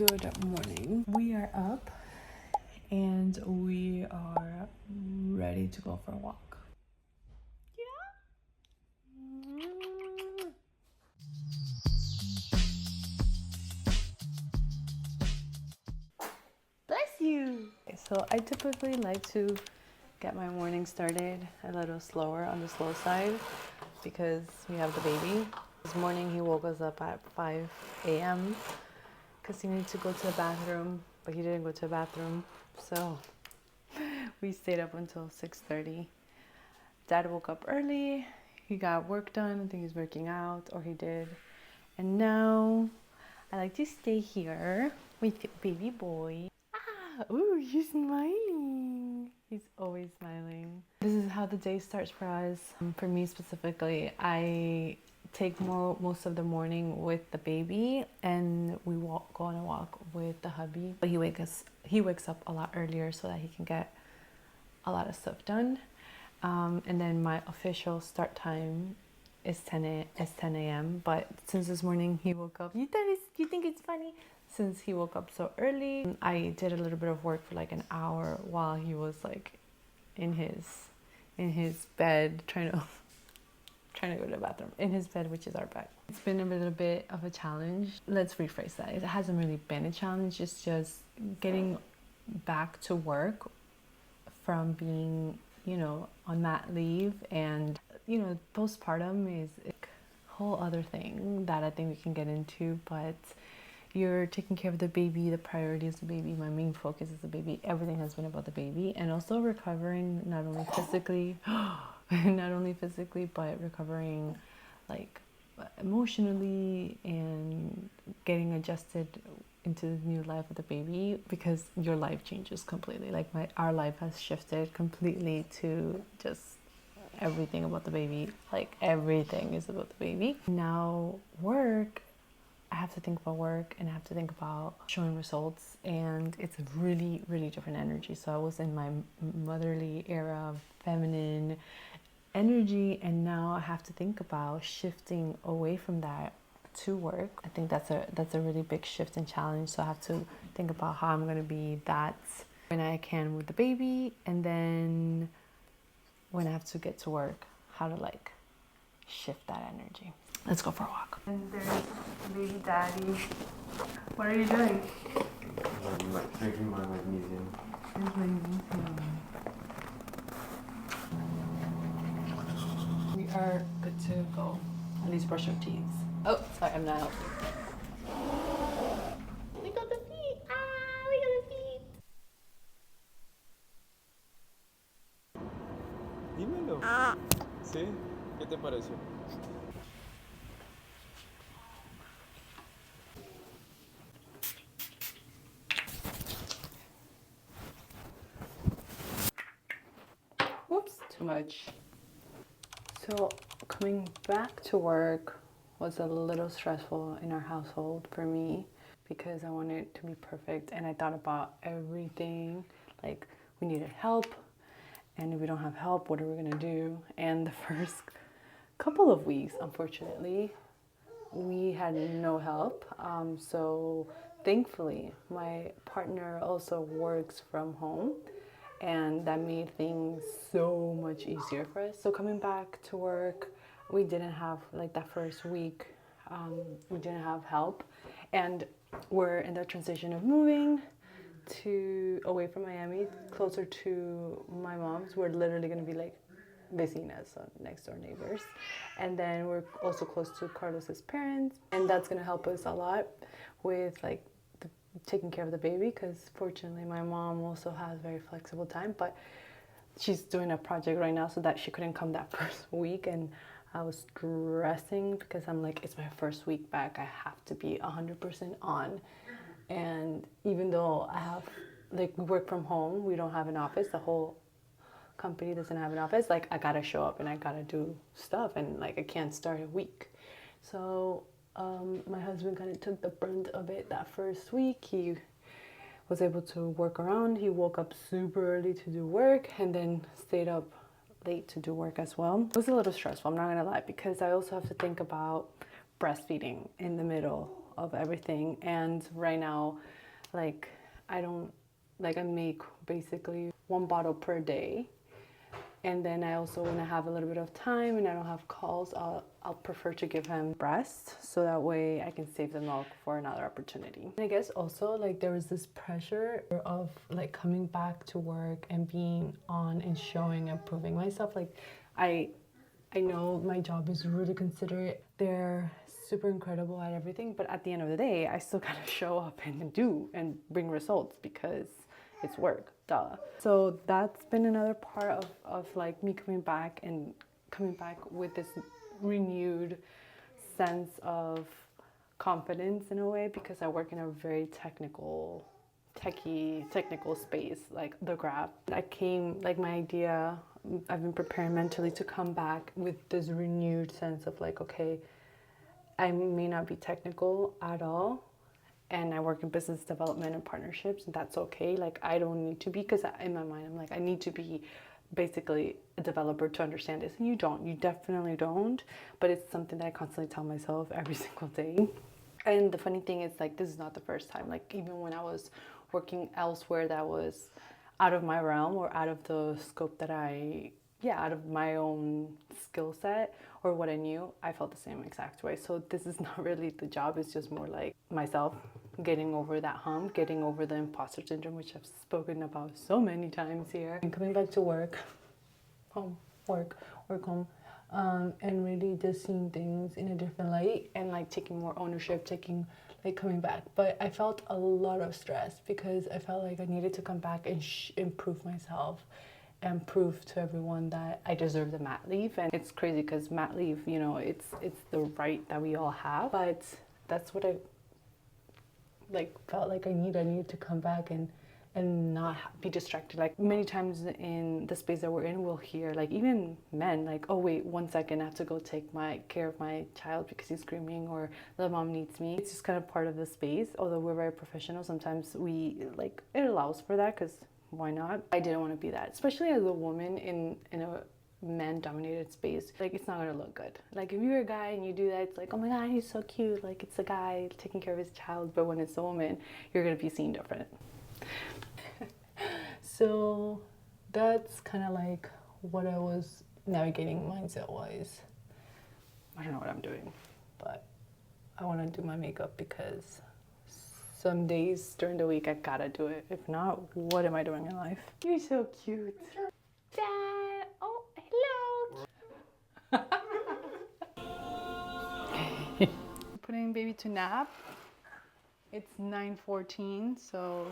Good morning. We are up and we are ready to go for a walk. Yeah. Bless you. So I typically like to get my morning started a little slower on the slow side because we have the baby. This morning he woke us up at 5 a.m. because he needed to go to the bathroom, but he didn't go to the bathroom. So we stayed up until 6:30. Dad woke up early. He got work done. I think he's working out, or he did. And now I like to stay here with baby boy. Ooh, he's smiling. He's always smiling. This is how the day starts for us. For me specifically, I take most of the morning with the baby, and we go on a walk with the hubby. But he wakes up a lot earlier so that he can get a lot of stuff done. And then my official start time is 10 a.m. But since this morning he woke up, you think it's funny? Since he woke up so early, I did a little bit of work for like an hour while he was like in his bed trying to go to the bathroom in his bed, which is our bed. It's been a little bit of a challenge. Let's rephrase that. It hasn't really been a challenge. It's just getting back to work from being, on mat leave, and postpartum is a whole other thing that I think we can get into. But you're taking care of the baby. The priority is the baby. My main focus is the baby. Everything has been about the baby, and also recovering not only physically, but recovering like emotionally and getting adjusted into the new life of the baby, because your life changes completely. Like our life has shifted completely to just everything about the baby. Like everything is about the baby. Now work, I have to think about work and I have to think about showing results, and it's a really, really different energy. So I was in my motherly era, feminine energy, and now I have to think about shifting away from that to work. I think that's a really big shift and challenge. So I have to think about how I'm going to be that when I can with the baby, and then when I have to get to work, how to like shift that energy. Let's go for a walk. And there's baby daddy. What are you doing? I'm drinking my magnesium. We are good to go. At least brush your teeth. Oh, sorry, I'm not helping. We got the feet. We got the feet. Dímelo. ¿Sí? ¿Qué te pareció? Whoops, too much. So coming back to work was a little stressful in our household for me because I wanted it to be perfect, and I thought about everything. Like, we needed help, and if we don't have help, what are we gonna do? And the first couple of weeks, unfortunately, we had no help. So thankfully, my partner also works from home, and that made things so much easier for us. So coming back to work, we didn't have, like, that first week, we didn't have help, and we're in the transition of moving to away from Miami, closer to my mom's. We're literally going to be like vecinas, so next door neighbors, and then we're also close to Carlos's parents, and that's going to help us a lot with like taking care of the baby, because fortunately my mom also has very flexible time, but she's doing a project right now, so that she couldn't come that first week. And I was stressing because I'm like, it's my first week back, I have to be 100% on. And even though I have, like, we work from home, we don't have an office, the whole company doesn't have an office, like, I gotta show up and I gotta do stuff, and like I can't start a week. So my husband kind of took the brunt of it that first week. He was able to work around. He woke up super early to do work and then stayed up late to do work as well. It was a little stressful, I'm not gonna lie, because I also have to think about breastfeeding in the middle of everything. And right now, like, I make basically 1 bottle per day. And then I also, when I have a little bit of time and I don't have calls, I'll prefer to give him breast, so that way I can save the milk for another opportunity. And I guess also, like, there was this pressure of like coming back to work and being on and showing and proving myself. Like, I know my job is really considerate. They're super incredible at everything, but at the end of the day, I still gotta show up and do and bring results because it's work, duh. So that's been another part of like me coming back with this renewed sense of confidence in a way, because I work in a very technical space, like the craft. My idea, I've been preparing mentally to come back with this renewed sense of like, okay, I may not be technical at all, and I work in business development and partnerships, and that's okay. Like, I don't need to be, because in my mind I'm like, I need to be basically a developer to understand this, and you definitely don't, but it's something that I constantly tell myself every single day. And the funny thing is, like, this is not the first time. Like, even when I was working elsewhere that was out of my realm or out of the scope that out of my own skill set or what I knew, I felt the same exact way. So this is not really the job, it's just more like myself getting over that hump, getting over the imposter syndrome, which I've spoken about so many times here. And coming back to work, home, work, home, and really just seeing things in a different light and like taking more ownership, coming back. But I felt a lot of stress because I felt like I needed to come back and improve myself and prove to everyone that I deserve the mat leave. And it's crazy because mat leave, it's the right that we all have, but that's what I felt like I needed to come back and not be distracted. Like, many times in the space that we're in, we'll hear, like, even men, like, oh wait, 1 second, I have to go take care of my child because he's screaming, or the mom needs me. It's just kind of part of the space. Although we're very professional, sometimes it allows for that, because why not? I didn't want to be that, especially as a woman in a man-dominated space. Like, it's not gonna look good. Like, if you're a guy and you do that, it's like, oh my god, he's so cute, like, it's a guy taking care of his child. But when it's a woman, you're gonna be seen different. So that's kind of like what I was navigating mindset-wise. I don't know what I'm doing, but I want to do my makeup because some days during the week I gotta do it. If not, what am I doing in life? You're so cute. Dad! Oh, hello! Putting baby to nap. It's 9:14, so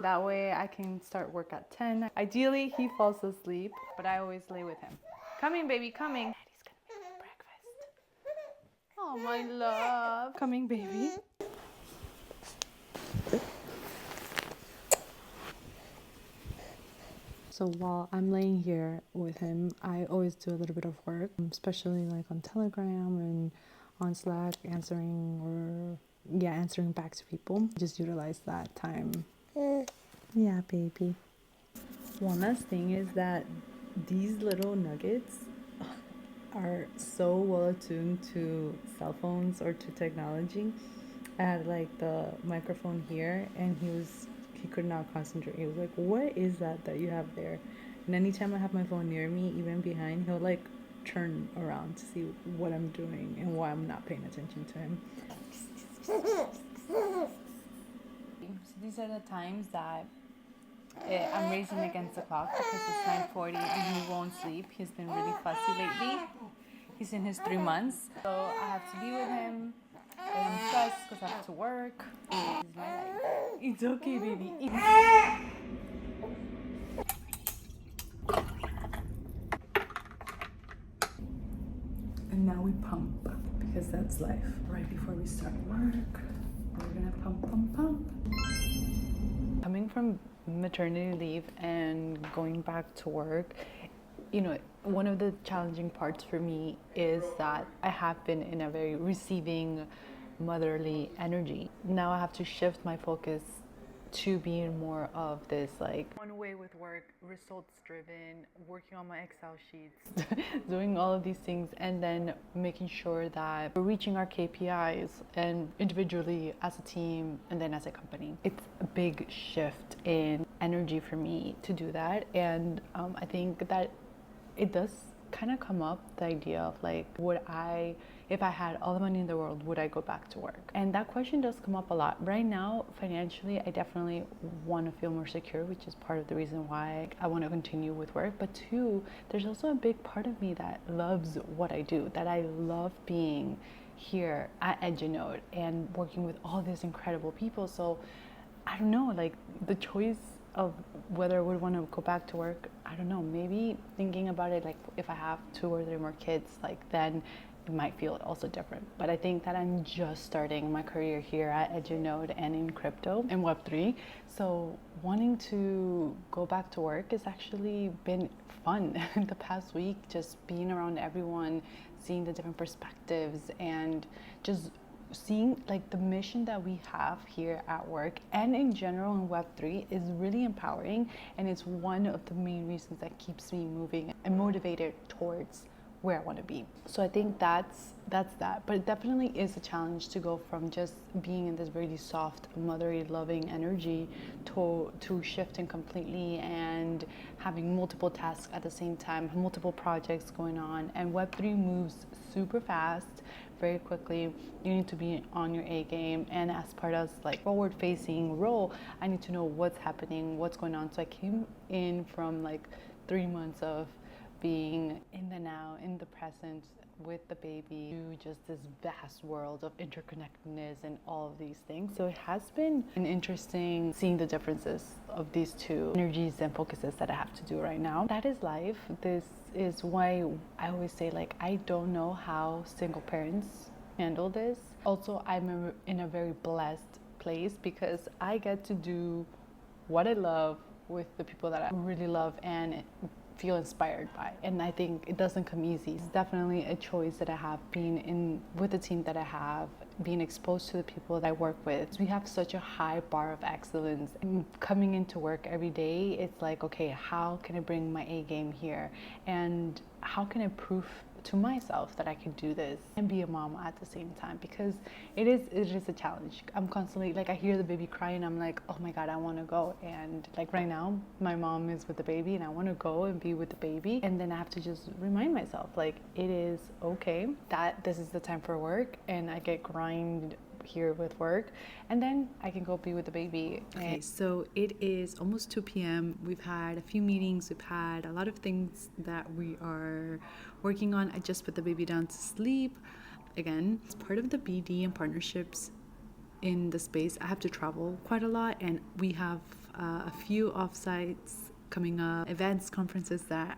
that way I can start work at 10. Ideally, he falls asleep, but I always lay with him. Coming, baby, coming. Daddy's gonna make breakfast. Oh, my love. Coming, baby. So while I'm laying here with him, I always do a little bit of work, especially like on Telegram and on Slack, answering back to people. Just utilize that time. Yeah, baby. One last thing is that these little nuggets are so well attuned to cell phones or to technology. I had like the microphone here, and he could not concentrate. He was like, what is that you have there? And anytime I have my phone near me, even behind, he'll like turn around to see what I'm doing and why I'm not paying attention to him. So these are the times that I'm racing against the clock because it's 9:40 and he won't sleep. He's been really fussy lately. He's in his 3 months, so I have to be with him. And I'm stressed because I have to work. This is my life. It's okay, baby. And now we pump, because that's life. Right before we start work, we're gonna pump. Coming from maternity leave and going back to work, one of the challenging parts for me is that I have been in a very receiving motherly energy. Now I have to shift my focus to being more of this like one way with work, results driven, working on my Excel sheets, doing all of these things, and then making sure that we're reaching our KPIs and individually as a team and then as a company. It's a big shift in energy for me to do that, and I think that it does kind of come up, the idea of like, would I, if I had all the money in the world, would I go back to work? And that question does come up a lot. Right now, financially, I definitely want to feel more secure, which is part of the reason why I want to continue with work. But two, there's also a big part of me that loves what I do, that I love being here at EduNode and working with all these incredible people. So I don't know, like the choice of whether I would want to go back to work, I don't know, maybe thinking about it, like if I have 2 or 3 more kids, like then it might feel also different. But I think that I'm just starting my career here at EduNode and in crypto and Web3. So wanting to go back to work has actually been fun the past week, just being around everyone, seeing the different perspectives, and just seeing like the mission that we have here at work and in general in Web3 is really empowering, and it's one of the main reasons that keeps me moving and motivated towards where I want to be. So I think that's that. But it definitely is a challenge to go from just being in this really soft, motherly, loving energy to shifting completely and having multiple tasks at the same time, multiple projects going on. And Web3 moves super fast, very quickly. You need to be on your A game, and as part of like forward facing role, I need to know what's happening, what's going on. So I came in from like 3 months of being in the now, in the present with the baby, to just this vast world of interconnectedness and all of these things. So it has been an interesting seeing the differences of these two energies and focuses that I have to do right now. That is life. This is why I always say, like, I don't know how single parents handle this. Also, I'm in a very blessed place because I get to do what I love with the people that I really love and feel inspired by, and I think it doesn't come easy. It's definitely a choice that I have, being in with the team that I have, being exposed to the people that I work with. We have such a high bar of excellence, and coming into work every day, it's like, okay, how can I bring my A game here, and how can I prove to myself that I can do this and be a mom at the same time, because it is a challenge. I'm constantly like, I hear the baby crying, I'm like, oh my god, I want to go. And like right now my mom is with the baby and I want to go and be with the baby, and then I have to just remind myself, like, it is okay that this is the time for work, and I get grind here with work, and then I can go be with the baby. Okay, so it is almost 2 p.m. We've had a few meetings, we've had a lot of things that we are working on. I just put the baby down to sleep. Again, as part of the BD and partnerships in the space, I have to travel quite a lot, and we have a few offsites coming up, events, conferences that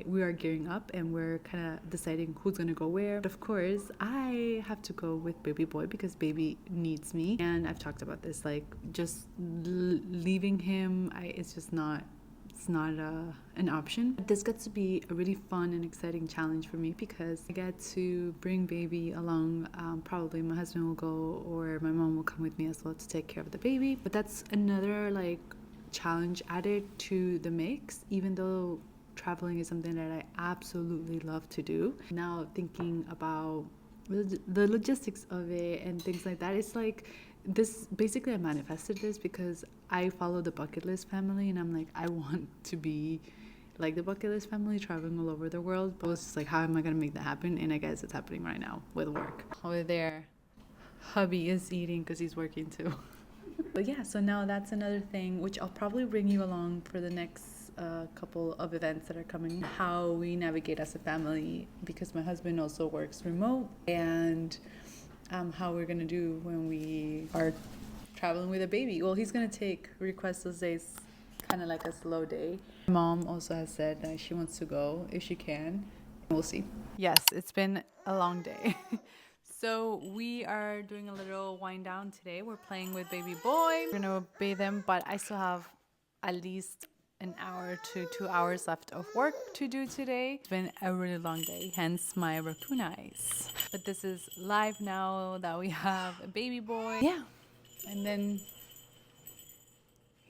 we are gearing up, and we're kind of deciding who's gonna go where. But of course, I have to go with baby boy because baby needs me, and I've talked about this, like just leaving him, it's just not. It's not an option. This gets to be a really fun and exciting challenge for me because I get to bring baby along. Probably my husband will go, or my mom will come with me as well to take care of the baby. But that's another like challenge added to the mix, even though traveling is something that I absolutely love to do. Now thinking about the logistics of it and things like that, it's like this, basically I manifested this because I follow the bucket list family, and I'm like, I want to be like the bucket list family, traveling all over the world. But it's just like, how am I gonna make that happen? And I guess it's happening right now with work. Over there, hubby is eating because he's working too. But yeah, so now that's another thing which I'll probably bring you along for the next couple of events that are coming, how we navigate as a family, because my husband also works remote, and how we're gonna do when we are traveling with a baby. Well, he's gonna request those days, kind of like a slow day. Mom also has said that she wants to go if she can. We'll see. Yes, it's been a long day. So we are doing a little wind down today. We're playing with baby boy. We're gonna bathe him, but I still have at least an hour to 2 hours left of work to do today. It's been a really long day, hence my raccoon eyes. But this is live now that we have a baby boy. Yeah, and then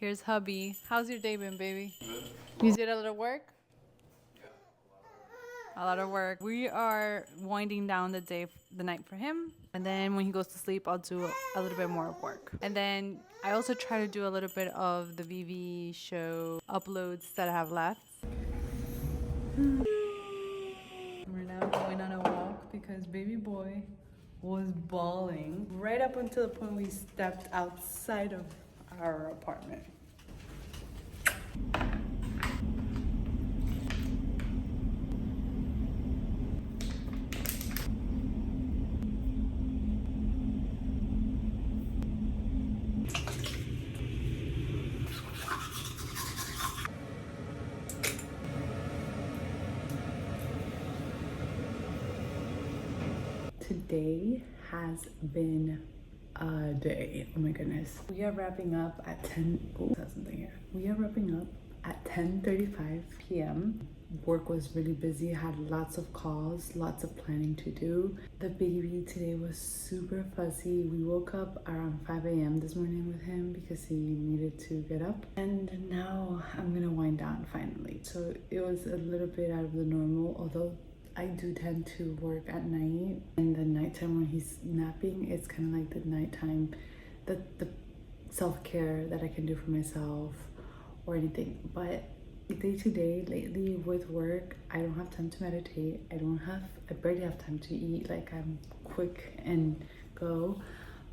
Here's hubby. How's your day been, baby? You did a little work? A lot of work. We are winding down the night for him. And then when he goes to sleep, I'll do a little bit more of work. And then I also try to do a little bit of the VV show uploads that I have left. We're now going on a walk because baby boy was bawling right up until the point we stepped outside of our apartment. Today has been a day. Oh my goodness. We are wrapping up at 10. Oh, that's something here. We are wrapping up at 10:35 p.m. Work was really busy, had lots of calls, lots of planning to do. The baby today was super fuzzy. We woke up around 5 a.m. this morning with him because he needed to get up. And now I'm gonna wind down finally. So it was a little bit out of the normal, although I do tend to work at night. In the nighttime when he's napping, it's kind of like the nighttime, the self-care that I can do for myself or anything. But day to day lately with work, I don't have time to meditate. I barely have time to eat. Like, I'm quick and go.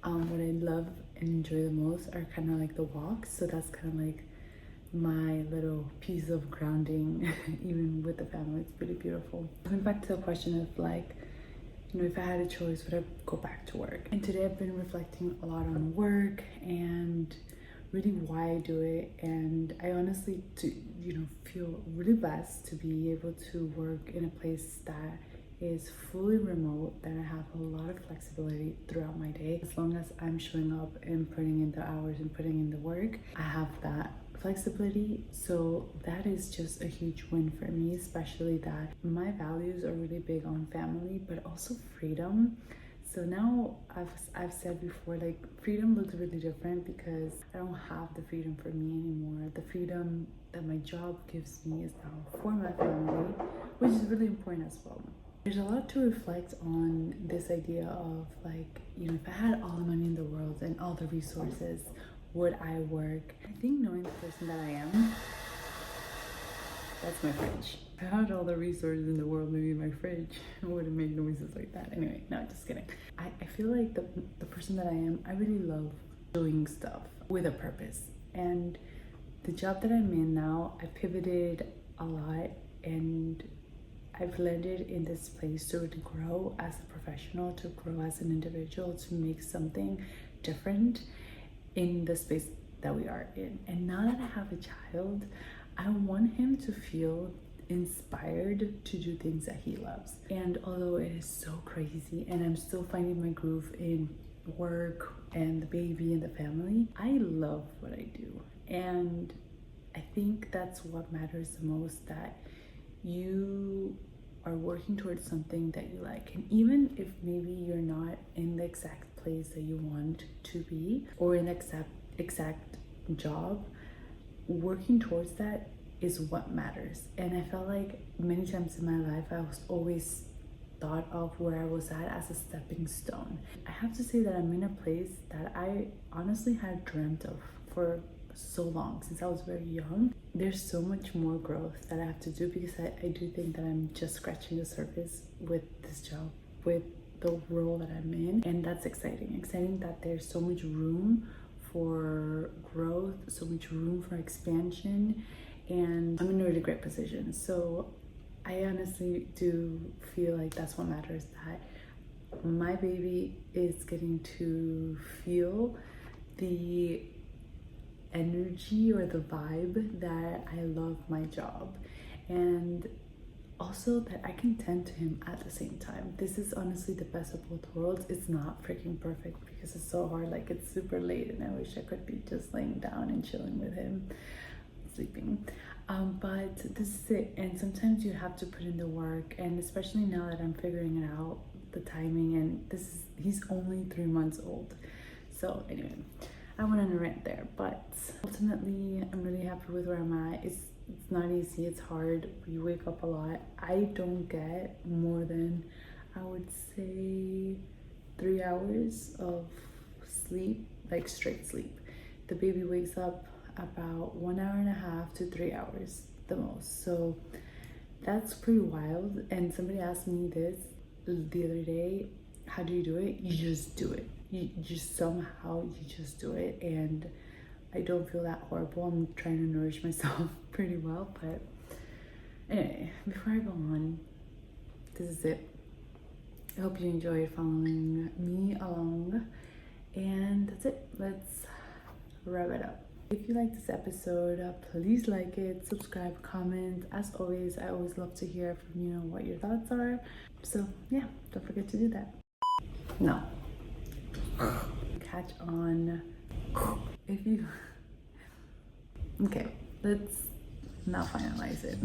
What I love and enjoy the most are kind of like the walks. So that's kind of like my little piece of grounding. Even with the family, it's pretty beautiful. Going back to the question of like, you know, if I had a choice, would I go back to work? And today I've been reflecting a lot on work and really why I do it. And I honestly feel really blessed to be able to work in a place that is fully remote, that I have a lot of flexibility throughout my day. As long as I'm showing up and putting in the hours and putting in the work, I have that flexibility. So that is just a huge win for me, especially that my values are really big on family but also freedom. So now I've said before, like, freedom looks really different because I don't have the freedom for me anymore. The freedom that my job gives me is now for my family, which is really important as well. There's a lot to reflect on this idea of, like, you know, if I had all the money in the world and all the resources, would I work? I think knowing the person that I am, that's my fridge. If I had all the resources in the world, maybe my fridge wouldn't make noises like that. Anyway, no, just kidding. I feel like the person that I am, I really love doing stuff with a purpose. And the job that I'm in now, I pivoted a lot and I've landed in this place to really grow as a professional, to grow as an individual, to make something different in the space that we are in. And now that I have a child, I want him to feel inspired to do things that he loves. And although it is so crazy and I'm still finding my groove in work and the baby and the family, I love what I do. And I think that's what matters the most, that you are working towards something that you like. And even if maybe you're not in the exact place that you want to be or in the exact job, working towards that is what matters. And I felt like many times in my life I was always thought of where I was at as a stepping stone. I have to say that I'm in a place that I honestly had dreamt of for so long, since I was very young. There's so much more growth that I have to do because I do think that I'm just scratching the surface with this job, with the role that I'm in. And that's exciting that there's so much room for growth, so much room for expansion, and I'm in a really great position. So I honestly do feel like that's what matters, that my baby is getting to feel the energy or the vibe that I love my job, and also that I can tend to him at the same time. This is honestly the best of both worlds. It's not freaking perfect because it's so hard. Like, it's super late and I wish I could be just laying down and chilling with him, sleeping. But this is it. And sometimes you have to put in the work, and especially now that I'm figuring it out, the timing, and he's only 3 months old. So anyway, I went on a rant there, but ultimately I'm really happy with where I'm at. It's not easy, it's hard. We wake up a lot. I don't get more than, I would say, 3 hours of sleep, like straight sleep. The baby wakes up about 1.5 hours to 3 hours the most. So that's pretty wild. And somebody asked me this the other day, how do you do it? You just do it. You just somehow you just do it. And I don't feel that horrible. I'm trying to nourish myself pretty well. But anyway, before I go on, this is it. I hope you enjoyed following me along. And that's it. Let's wrap it up. If you like this episode, please like it, subscribe, comment. As always, I always love to hear from you what your thoughts are. So yeah, don't forget to do that. No. Catch on. If you... Okay, let's not finalize it.